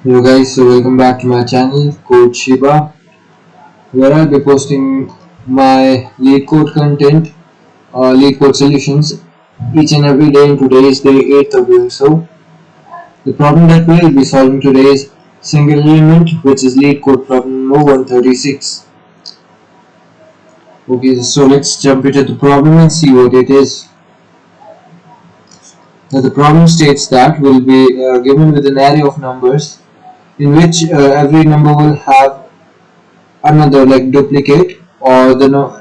Hello guys, so welcome back to my channel Code Shiba, where I'll be posting my lead code content or lead code solutions each and every day, and today is day 8th of doing so. The problem that we'll be solving today is single element, which is lead code problem number 136. Okay, so let's jump into the problem and see what it is. Now the problem states that we'll be given with an array of numbers in which every number will have another like duplicate, or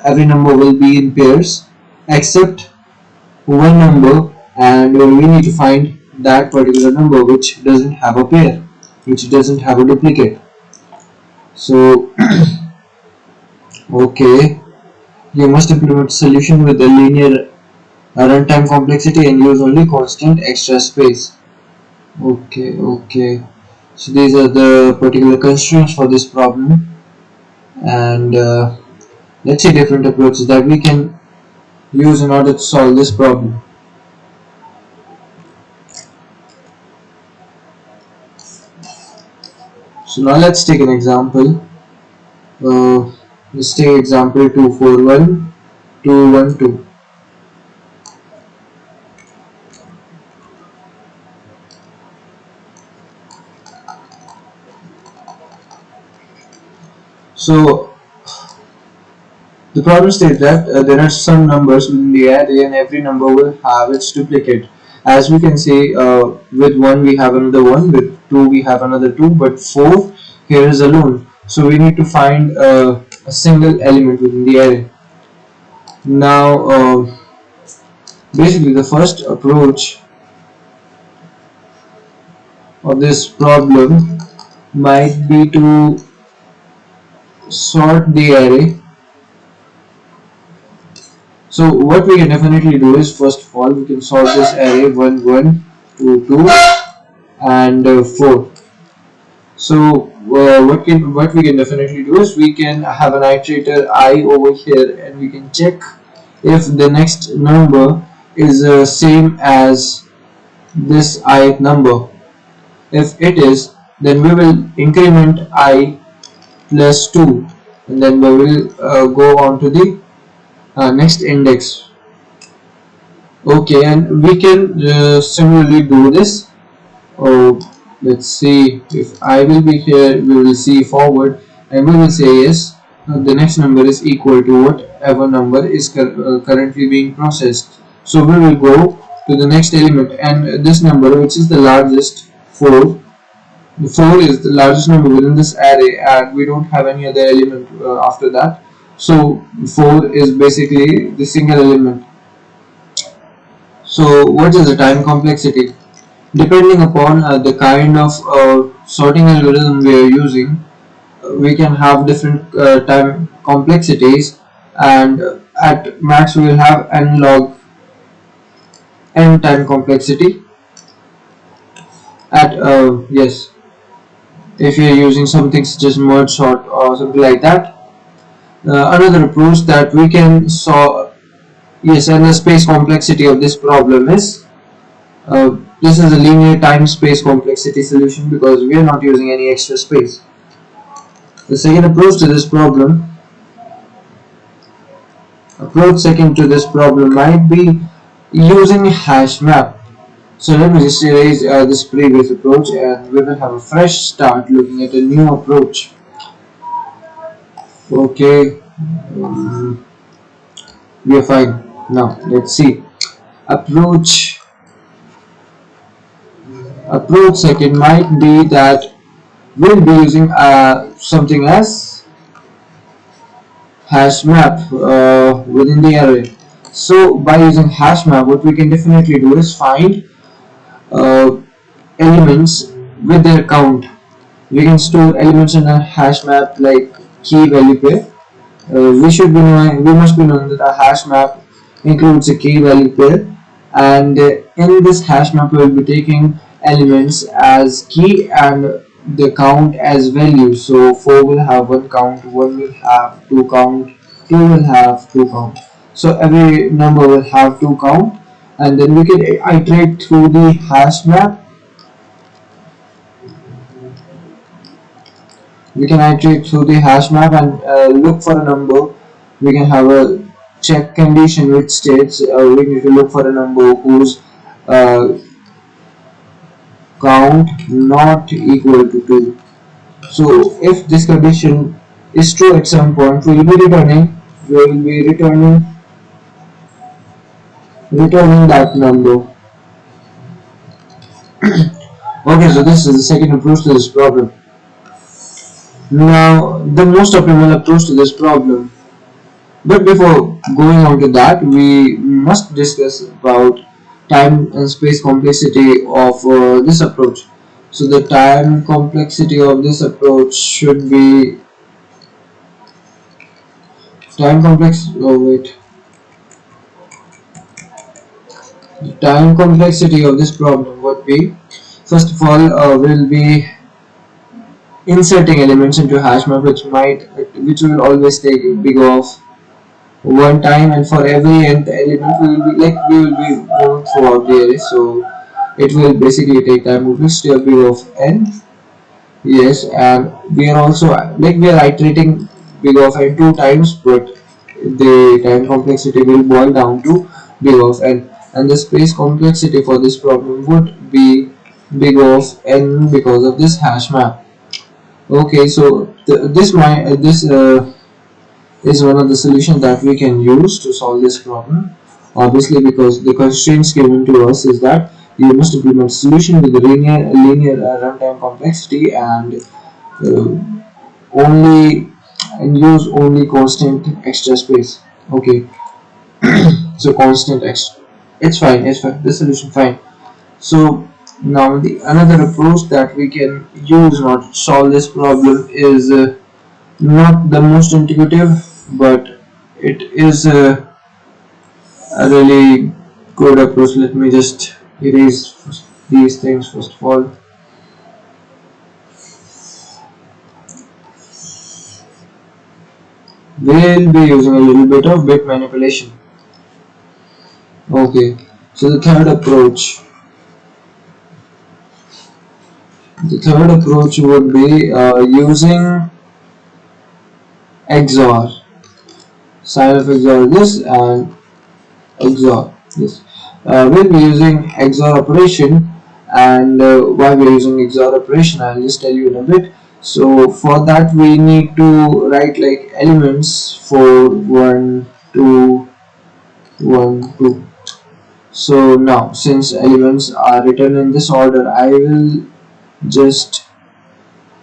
every number will be in pairs except one number, and we need to find that particular number which doesn't have a pair, which doesn't have a duplicate. So okay, you must implement solution with a linear runtime complexity and use only constant extra space. Okay, so these are the particular constraints for this problem, and let's see different approaches that we can use in order to solve this problem. So now let's take an example. Let's take example 241212. So the problem states that there are some numbers within the array and every number will have its duplicate. As we can see, with 1 we have another 1, with 2 we have another 2, but 4 here is alone. So we need to find a single element within the array. Now basically the first approach of this problem might be to sort the array. So what we can definitely do is, first of all, we can sort this array 1 1 2 2 and 4. So what we can definitely do is we can have an iterator I over here, and we can check if the next number is same as this ith number. If it is, then we will increment I plus 2, and then we will go on to the next index. Okay, and we can similarly do this. Let's see, if I will be here, we will see forward, and we will say yes, the next number is equal to whatever number is currently being processed. So we will go to the next element, and this number, which is the largest, 4. The 4 is the largest number within this array, and we don't have any other element after that. So 4 is basically the single element. So what is the time complexity? Depending upon the kind of sorting algorithm we are using, we can have different time complexities, and at max we will have n log n time complexity. At yes, if you are using something such as merge sort or something like that. Another approach that we can solve, yes, and the space complexity of this problem is this is a linear time space complexity solution, because we are not using any extra space. The second approach to this problem, might be using hash map. So let me just erase this previous approach, and we will have a fresh start looking at a new approach. Okay, we are fine. Now let's see. Approach second might be that we'll be using something as hash map within the array. So by using hash map, what we can definitely do is find elements with their count. We can store elements in a hash map like key value pair. We must be knowing that a hash map includes a key value pair, and in this hash map we will be taking elements as key and the count as value. So 4 will have 1 count, 1 will have 2 count, 2 will have 2 count. So every number will have 2 count, and then we can iterate through the hash map We can iterate through the hash map and look for a number. We can have a check condition which states we need to look for a number whose uh, count not equal to 2. So if this condition is true at some point, we will be returning that number. Okay, so this is the second approach to this problem. Now, the most optimal approach to this problem. But before going on to that, we must discuss about time and space complexity of this approach. So the time complexity of this approach should be time complex. Oh wait, the time complexity of this problem would be, first of all, we'll be inserting elements into hash map which will always take big of one time, and for every nth element we will be moving throughout the array, so it will basically take time complexity of big of n. Yes, and we are also we are iterating big of n 2 times, but the time complexity will boil down to big of n, and the space complexity for this problem would be big of n because of this hash map. Okay, so this is one of the solutions that we can use to solve this problem. Obviously, because the constraints given to us is that you must implement solution with the linear runtime complexity and only and use only constant extra space. Okay, so constant extra. It's fine. It's fine. The solution fine. So now the another approach that we can use not to solve this problem is not the most intuitive, but it is a really good approach. Let me just erase these things first of all. We'll be using a little bit of bit manipulation. Okay, so the third approach would be using XOR, sign of XOR this and XOR this. We'll be using XOR operation, and why we're using XOR operation I'll just tell you in a bit. So for that we need to write like elements for 1 2 1 2. So now since elements are written in this order, I will just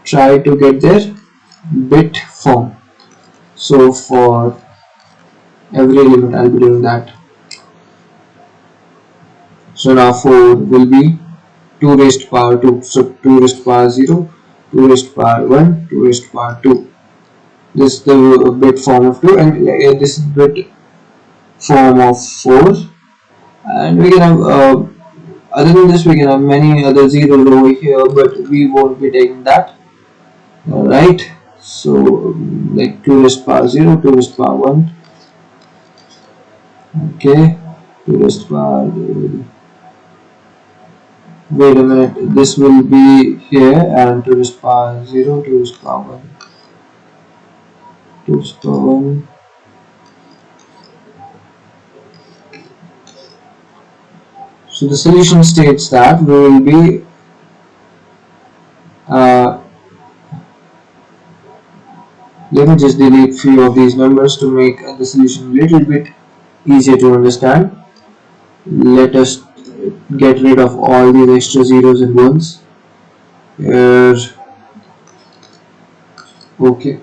try to get their bit form. So for every element I'll be doing that. So now 4 will be 2 raised to power 2. So 2 raised to power 0, 2 raised to power 1, 2 raised to power 2. This is the bit form of 2, and this is bit form of 4. And we can have other than this we can have many other zeros over here, but we won't be taking that. Alright, so like 2 raised to power 0, 2 raised to power 1. Okay, 2 raised to power wait a minute, this will be here, and 2 raised to power 0, 2 raised to power 1, 2 raised to power 1. So the solution states that we will be let me just delete few of these numbers to make the solution a little bit easier to understand. Let us get rid of all these extra zeros and ones here. Okay,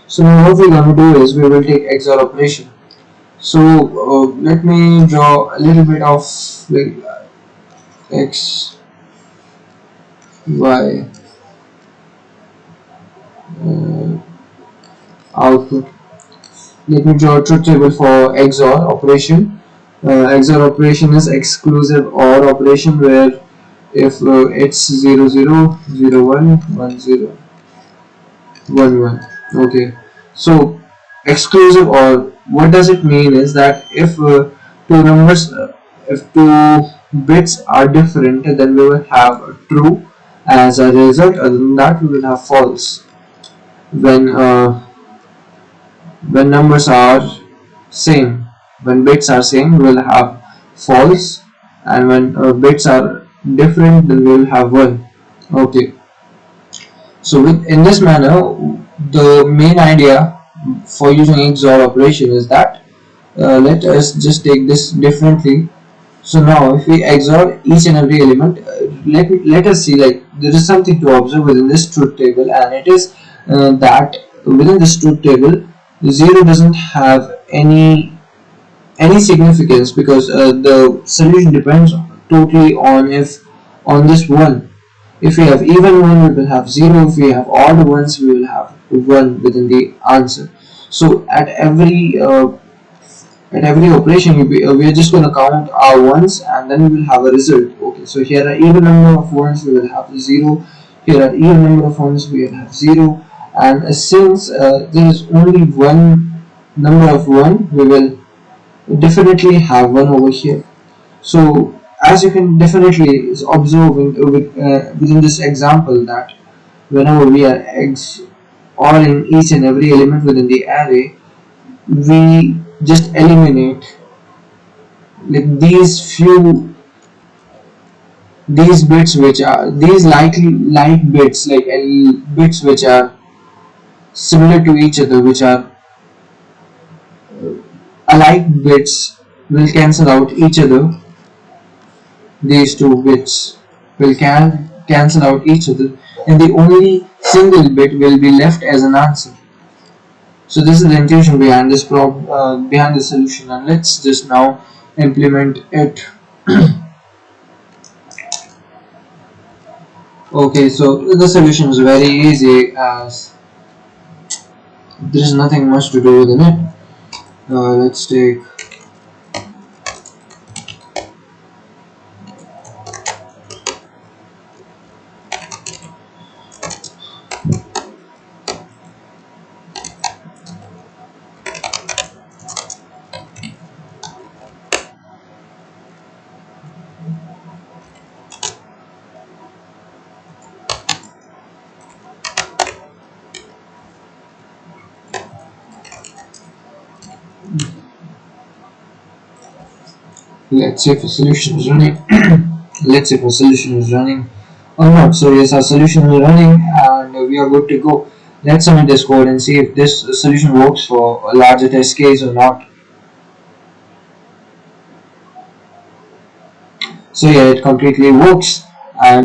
so now what we're going to do is we will take XOR operation. So let me draw a little bit of like X Y output. Let me draw a truth table for XOR operation. XOR operation is exclusive OR operation, where if it's 0 0 0 1 1 0 1 1. Okay, so exclusive OR, what does it mean is that if if two bits are different, then we will have a true, as a result. Other than that, we will have false. When numbers are same, when bits are same, we will have false, and when bits are different, then we will have 1. Okay, so in this manner, the main idea for using XOR operation is that, let us just take this differently. So now if we XOR each and every element, let us see, like, there is something to observe within this truth table, and it is that within this truth table 0 doesn't have any significance, because the solution depends totally on this 1. If we have even 1, we will have 0. If we have odd ones, we will have 1 within the answer. So at every operation, we are just going to count our ones, and then we will have a result. Okay, so here are even number of ones, we will have 0. Here are even number of ones, we will have 0. And since there is only one number of 1, we will definitely have 1 over here. So as you can definitely observe within this example, that whenever we are XORing each and every element within the array, we just eliminate, like, these bits, which are these likely like bits, like bits which are similar to each other, which are alike bits, will cancel out each other. These two bits will cancel out each other, and the only single bit will be left as an answer. So this is the intuition behind this behind the solution, and let's just now implement it. Okay, so the solution is very easy, as there is nothing much to do within it. Let's take let's see if a solution is running. Let's see if a solution is running or not. So yes, our solution is running, and we are good to go. Let's submit this code and see if this solution works for a larger test case or not. So yeah, it completely works, and